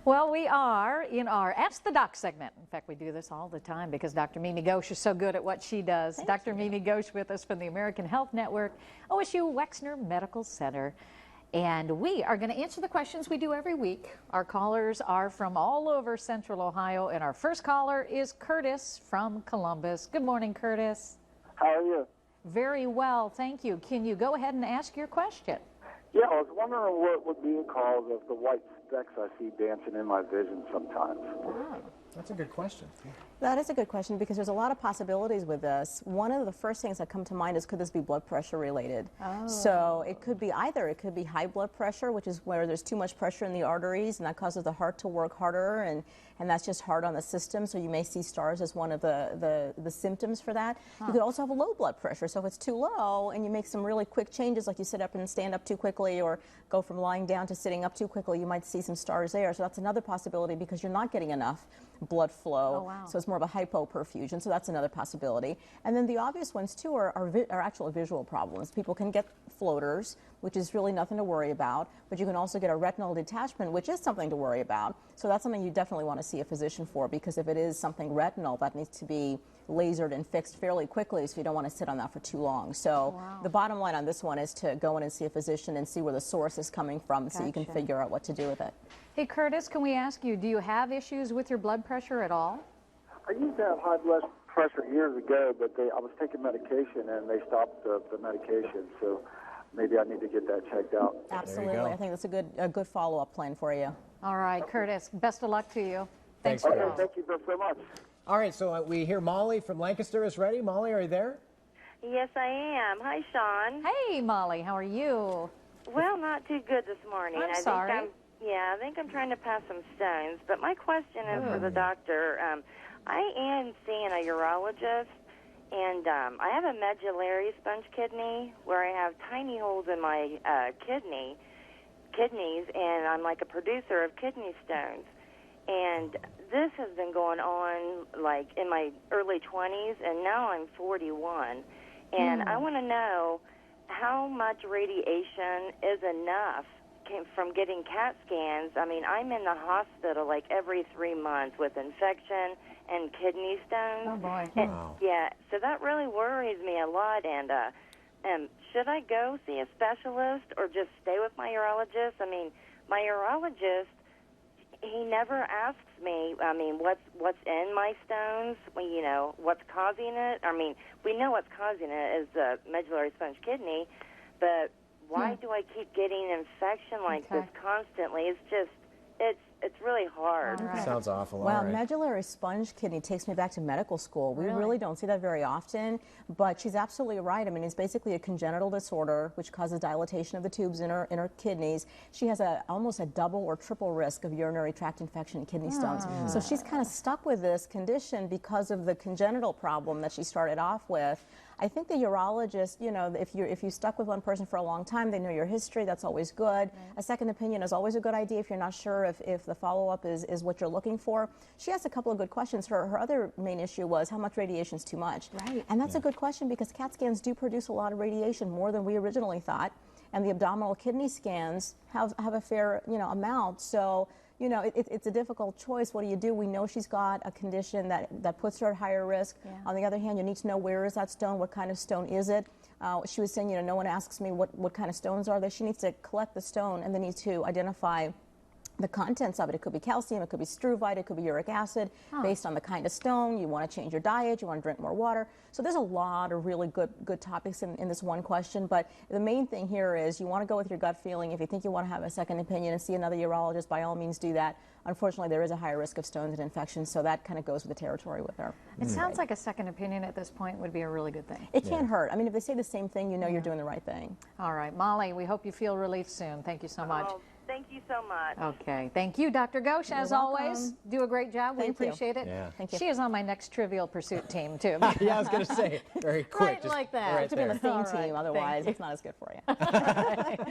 Well, we are in our Ask the Doc segment. In fact, we do this all the time because Dr. Mimi Ghosh is so good at what she does. Dr. Mimi Ghosh with us from the American Health Network, OSU Wexner Medical Center. And we are going to answer the questions we do every week. Our callers are from all over Central Ohio, and our first caller is Curtis from Columbus. Good morning, Curtis. How are you? Very well, thank you. Can you go ahead and ask your question? Yeah, I was wondering what would be the cause of the white specks I see dancing in my vision sometimes. Oh. That's a good question. That is a good question because there's a lot of possibilities with this. One of the first things that come to mind is, could this be blood pressure related? Oh. So it could be either. It could be high blood pressure, which is where there's too much pressure in the arteries, and that causes the heart to work harder, and that's just hard on the system. So you may see stars as one of the symptoms for that. You could also have a low blood pressure. So if it's too low and you make some really quick changes, like you sit up and stand up too quickly, or go from lying down to sitting up too quickly, you might see some stars there. So that's another possibility because you're not getting enough blood flow. Oh, wow. So it's more of a hypoperfusion. So that's another possibility. And then the obvious ones too are actual visual problems. People can get floaters, which is really nothing to worry about, but you can also get a retinal detachment, which is something to worry about. So that's something you definitely want to see a physician for, because if it is something retinal, that needs to be lasered and fixed fairly quickly, so you don't want to sit on that for too long. So the bottom line on this one is to go in and see a physician and see where the source is coming from, so you can figure out what to do with it. Hey, Curtis, can we ask you, do you have issues with your blood pressure at all? I used to have high blood pressure years ago, but I was taking medication and they stopped the medication, so maybe I need to get that checked out. Absolutely. I think that's a good follow-up plan for you. All right, Curtis, best of luck to you. Thanks, for Okay, calling. thank you so much. All right, so we hear Molly from Lancaster is ready. Molly, are you there? Yes, I am. Hi, Sean. Hey, Molly, how are you? Well, not too good this morning. I'm sorry. I think I'm trying to pass some stones. But my question is for the doctor. I am seeing a urologist, and I have a medullary sponge kidney where I have tiny holes in my kidneys, and I'm like a producer of kidney stones. And this has been going on like in my early 20s, and now I'm 41. And I want to know how much radiation is enough from getting CAT scans. I mean, I'm in the hospital like every 3 months with infection and kidney stones. Oh, boy. And, yeah, so that really worries me a lot. And should I go see a specialist or just stay with my urologist? I mean, my urologist, he never asks me, I mean, what's in my stones, you know, what's causing it. I mean, we know what's causing it is the medullary sponge kidney, but why do I keep getting infection like this constantly? It's just, it's really hard. Sounds awful. Well, All right. medullary sponge kidney takes me back to medical school. We really don't see that very often, but she's absolutely right. I mean, it's basically a congenital disorder which causes dilatation of the tubes in her kidneys. She has almost a double or triple risk of urinary tract infection and kidney stones. So she's kind of stuck with this condition because of the congenital problem that she started off with. I think the urologist, you know, if you stuck with one person for a long time, they know your history, that's always good. A second opinion is always a good idea if you're not sure if the follow-up is what you're looking for. She asked a couple of good questions. Her other main issue was how much radiation is too much. Right. And that's a good question because CAT scans do produce a lot of radiation, more than we originally thought. And the abdominal kidney scans have a fair, you know, amount. So, you know, it's a difficult choice. What do you do? We know she's got a condition that puts her at higher risk. On the other hand, you need to know, where is that stone? What kind of stone is it? She was saying, you know, no one asks me what kind of stones are they. She needs to collect the stone and then needs to identify the contents of it. It could be calcium, it could be struvite, it could be uric acid. Based on the kind of stone, you want to change your diet, you want to drink more water. So there's a lot of really good topics in this one question, but the main thing here is you want to go with your gut feeling. If you think you want to have a second opinion and see another urologist, by all means do that. Unfortunately, there is a higher risk of stones and infections, so that kind of goes with the territory with her. It sounds like a second opinion at this point would be a really good thing. It can't hurt. I mean, if they say the same thing, you know you're doing the right thing. All right, Molly, we hope you feel relief soon. Thank you so much. Oh, thank you so much. Okay, thank you, Dr. Ghosh, as always. Do a great job. We appreciate it. Yeah. Thank you. She is on my next Trivial Pursuit team, too. Yeah, I was going to say, very quick. Right like that. Right To be on the there. same team, otherwise it's not as good for you.